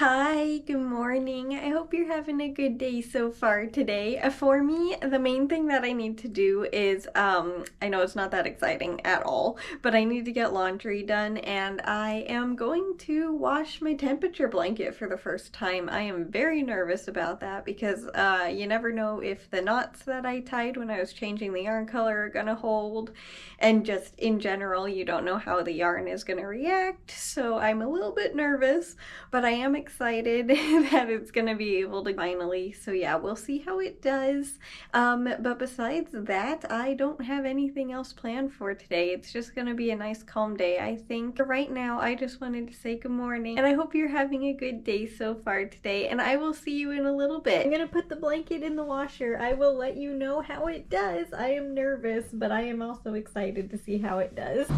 Hi, good morning. I hope you're having a good day so far today. For me, the main thing that I need to do is, I know it's not that exciting at all, but I need to get laundry done and I am going to wash my temperature blanket for the first time. I am very nervous about that because you never know if the knots that I tied when I was changing the yarn color are gonna hold, and just in general, you don't know how the yarn is gonna react, so I'm a little bit nervous. But I am excited that it's gonna be able to finally, so yeah, we'll see how it does. But besides that, I don't have anything else planned for today. It's just gonna be a nice calm day, I think. For right now, I just wanted to say good morning, and I hope you're having a good day so far today, and I will see you in a little bit. I'm gonna put the blanket in the washer. I will let you know how it does. I am nervous, but I am also excited to see how it does.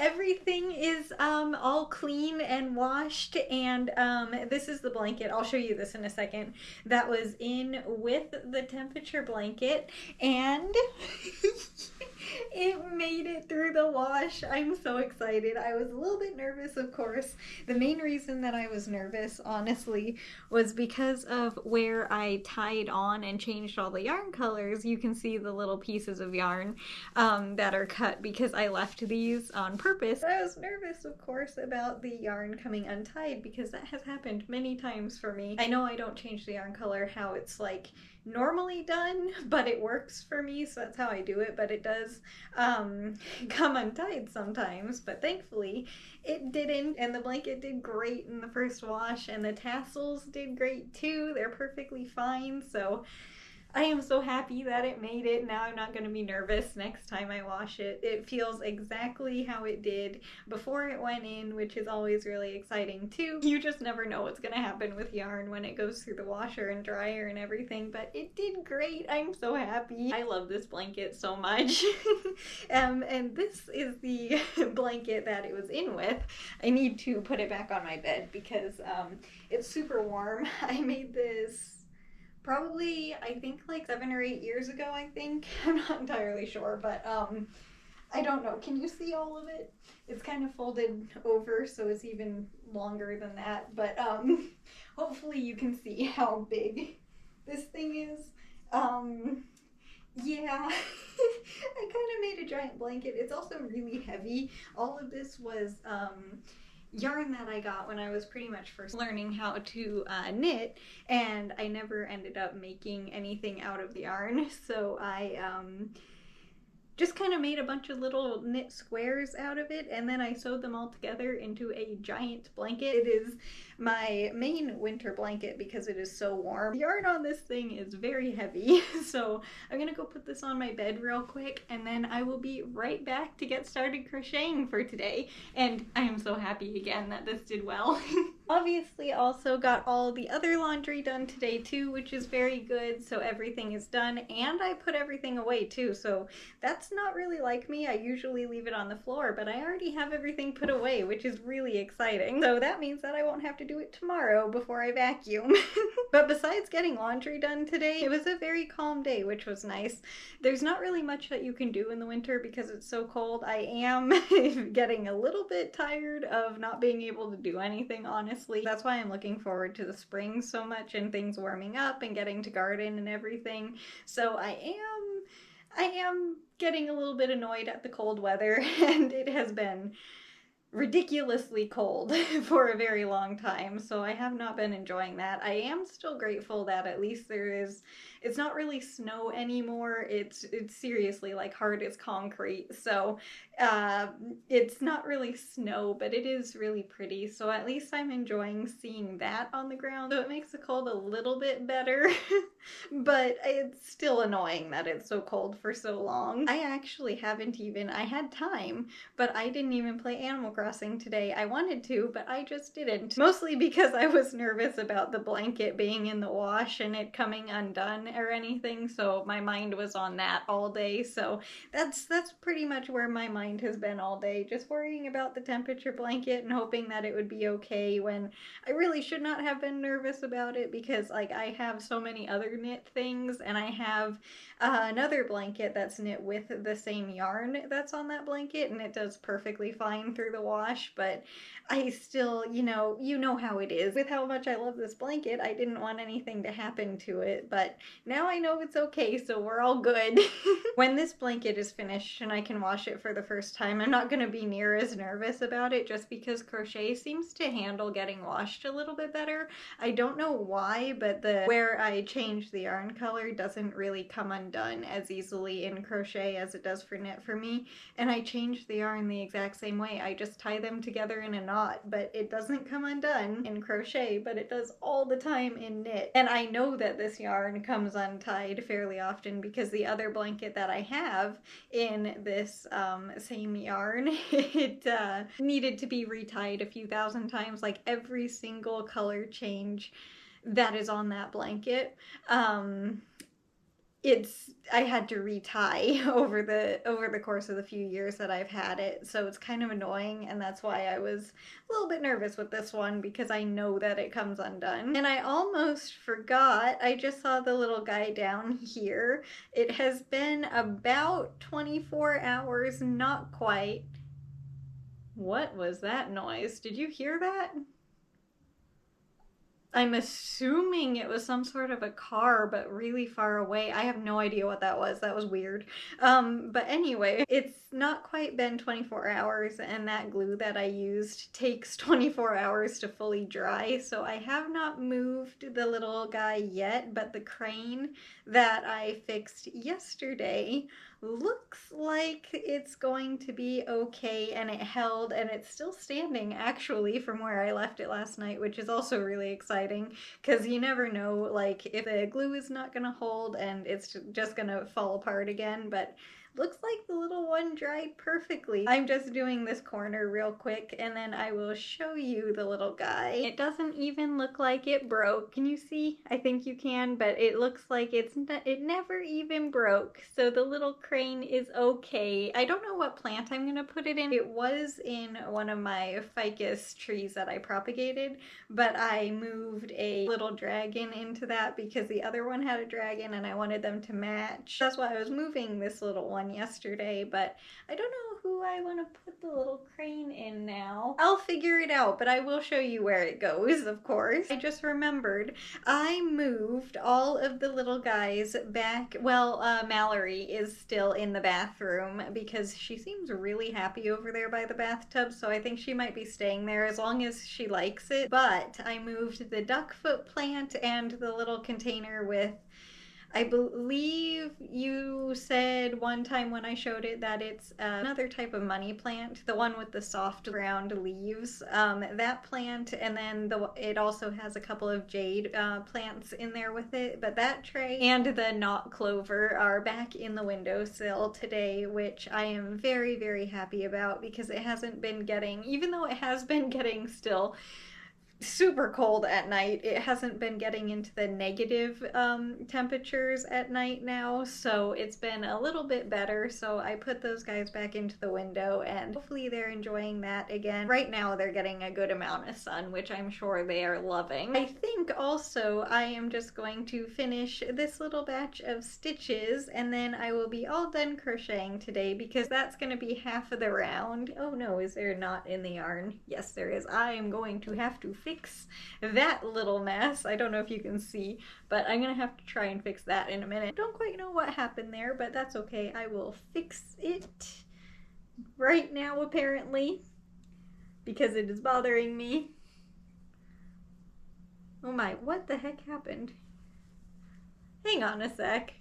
Everything is all clean and washed, and this is the blanket. I'll show you this in a second. That was in with the temperature blanket, and it made it through the wash. I'm so excited. I was a little bit nervous, of course. The main reason that I was nervous, honestly, was because of where I tied on and changed all the yarn colors. You can see the little pieces of yarn that are cut because I left these on purpose. I was nervous, of course, about the yarn coming untied because that has happened many times for me. I know I don't change the yarn color how it's like normally done, but it works for me, so that's how I do it. But it does come untied sometimes, but thankfully it didn't, and the blanket did great in the first wash, and the tassels did great too. They're perfectly fine, so I am so happy that it made it. Now I'm not going to be nervous next time I wash it. It feels exactly how it did before it went in, which is always really exciting too. You just never know what's going to happen with yarn when it goes through the washer and dryer and everything, but it did great. I'm so happy. I love this blanket so much. And this is the blanket that it was in with. I need to put it back on my bed because it's super warm. I made this probably, I think, like 7 or 8 years ago, I think. I'm not entirely sure, but I don't know. Can you see all of it? It's kind of folded over, so it's even longer than that, but hopefully you can see how big this thing is. Yeah, I kind of made a giant blanket. It's also really heavy. All of this was yarn that I got when I was pretty much first learning how to knit, and I never ended up making anything out of the yarn, so I just kind of made a bunch of little knit squares out of it, and then I sewed them all together into a giant blanket. It is my main winter blanket because it is so warm. The yarn on this thing is very heavy, so I'm gonna go put this on my bed real quick, and then I will be right back to get started crocheting for today. And I am so happy again that this did well. Obviously also got all the other laundry done today too, which is very good, so everything is done, and I put everything away too, so that's not really like me. I usually leave it on the floor, but I already have everything put away, which is really exciting. So that means that I won't have to do it tomorrow before I vacuum. But besides getting laundry done today, it was a very calm day, which was nice. There's not really much that you can do in the winter because it's so cold. I am getting a little bit tired of not being able to do anything, honestly. That's why I'm looking forward to the spring so much and things warming up and getting to garden and everything. So I am getting a little bit annoyed at the cold weather, and it has been ridiculously cold for a very long time, so I have not been enjoying that. I am still grateful that at least it's not really snow anymore. It's seriously like hard as concrete, so it's not really snow, but it is really pretty, so at least I'm enjoying seeing that on the ground, so it makes the cold a little bit better. But it's still annoying that it's so cold for so long. I actually haven't even, I had time, but I didn't even play Animal Crossing today. I wanted to, but I just didn't. Mostly because I was nervous about the blanket being in the wash and it coming undone on or anything, so my mind was on that all day. So that's pretty much where my mind has been all day, just worrying about the temperature blanket and hoping that it would be okay, when I really should not have been nervous about it, because like I have so many other knit things, and I have another blanket that's knit with the same yarn that's on that blanket, and it does perfectly fine through the wash. But I still, you know how it is. With how much I love this blanket, I didn't want anything to happen to it, but now I know it's okay, so we're all good. When this blanket is finished and I can wash it for the first time, I'm not going to be near as nervous about it, just because crochet seems to handle getting washed a little bit better. I don't know why, but where I change the yarn color doesn't really come undone as easily in crochet as it does for knit for me. And I change the yarn the exact same way. I just tie them together in a knot, but it doesn't come undone in crochet, but it does all the time in knit. And I know that this yarn comes untied fairly often, because the other blanket that I have in this same yarn, it needed to be retied a few thousand times. Like every single color change that is on that blanket, I had to retie over the course of the few years that I've had it, so it's kind of annoying, and that's why I was a little bit nervous with this one, because I know that it comes undone. And I almost forgot, I just saw the little guy down here. It has been about 24 hours, not quite. What was that noise? Did you hear that? I'm assuming it was some sort of a car, but really far away. I have no idea what that was. That was weird. But anyway, it's not quite been 24 hours, and that glue that I used takes 24 hours to fully dry, so I have not moved the little guy yet, but the crane that I fixed yesterday looks like it's going to be okay, and it held, and it's still standing actually from where I left it last night, which is also really exciting, because you never know, like, if the glue is not gonna hold and it's just gonna fall apart again. But looks like the little one dried perfectly. I'm just doing this corner real quick, and then I will show you the little guy. It doesn't even look like it broke. Can you see? I think you can, but it looks like it never even broke. So the little crane is okay. I don't know what plant I'm gonna put it in. It was in one of my ficus trees that I propagated, but I moved a little dragon into that because the other one had a dragon and I wanted them to match. That's why I was moving this little one yesterday, but I don't know who I want to put the little crane in now. I'll figure it out, but I will show you where it goes, of course. I just remembered I moved all of the little guys back. Well, Mallory is still in the bathroom because she seems really happy over there by the bathtub, so I think she might be staying there as long as she likes it. But I moved the duckfoot plant and the little container with, I believe you said one time when I showed it that it's another type of money plant, the one with the soft round leaves, that plant, and then it also has a couple of jade plants in there with it. But that tray and the knot clover are back in the windowsill today, which I am very, very happy about, because it hasn't been getting, even though it has been getting still super cold at night, it hasn't been getting into the negative temperatures at night now, so it's been a little bit better. So I put those guys back into the window, and hopefully they're enjoying that again. Right now they're getting a good amount of sun, which I'm sure they are loving. I think also I am just going to finish this little batch of stitches, and then I will be all done crocheting today, because that's going to be half of the round. Oh no, is there a knot in the yarn? Yes, there is. I am going to have to fix that little mess. I don't know if you can see, but I'm gonna have to try and fix that in a minute. Don't quite know what happened there, but that's okay. I will fix it right now, apparently, because it is bothering me. Oh my, what the heck happened? Hang on a sec.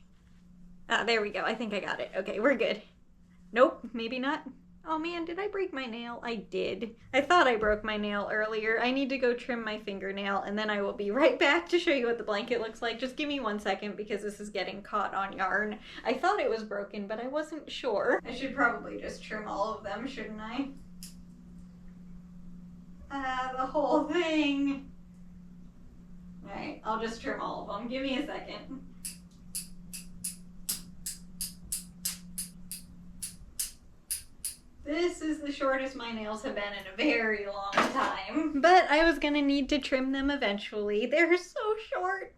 Ah, there we go. I think I got it. Okay, we're good. Nope, maybe not. Oh man, did I break my nail? I did. I thought I broke my nail earlier. I need to go trim my fingernail, and then I will be right back to show you what the blanket looks like. Just give me 1 second, because this is getting caught on yarn. I thought it was broken, but I wasn't sure. I should probably just trim all of them, shouldn't I? The whole thing. Alright, I'll just trim all of them. Give me a second. short as my nails have been in a very long time. But I was gonna need to trim them eventually. They're so short.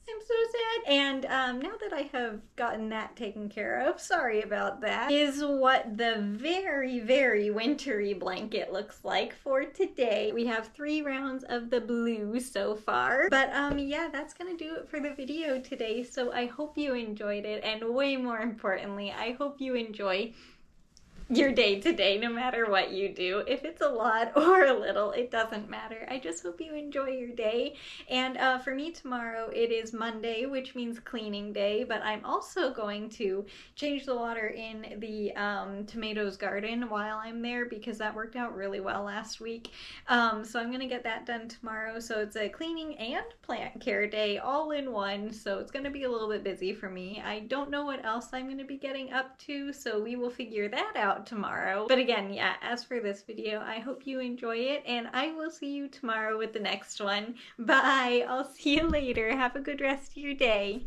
I'm so sad. And now that I have gotten that taken care of, sorry about that, is what the very, very wintry blanket looks like for today. We have 3 rounds of the blue so far. But yeah, that's gonna do it for the video today. So I hope you enjoyed it, and way more importantly, I hope you enjoy your day today, no matter what you do. If it's a lot or a little, it doesn't matter. I just hope you enjoy your day. And for me tomorrow, it is Monday, which means cleaning day, but I'm also going to change the water in the tomatoes garden while I'm there, because that worked out really well last week. So I'm gonna get that done tomorrow. So it's a cleaning and plant care day all in one. So it's gonna be a little bit busy for me. I don't know what else I'm gonna be getting up to, so we will figure that out tomorrow. But again, yeah, as for this video, I hope you enjoy it, and I will see you tomorrow with the next one. Bye! I'll see you later. Have a good rest of your day.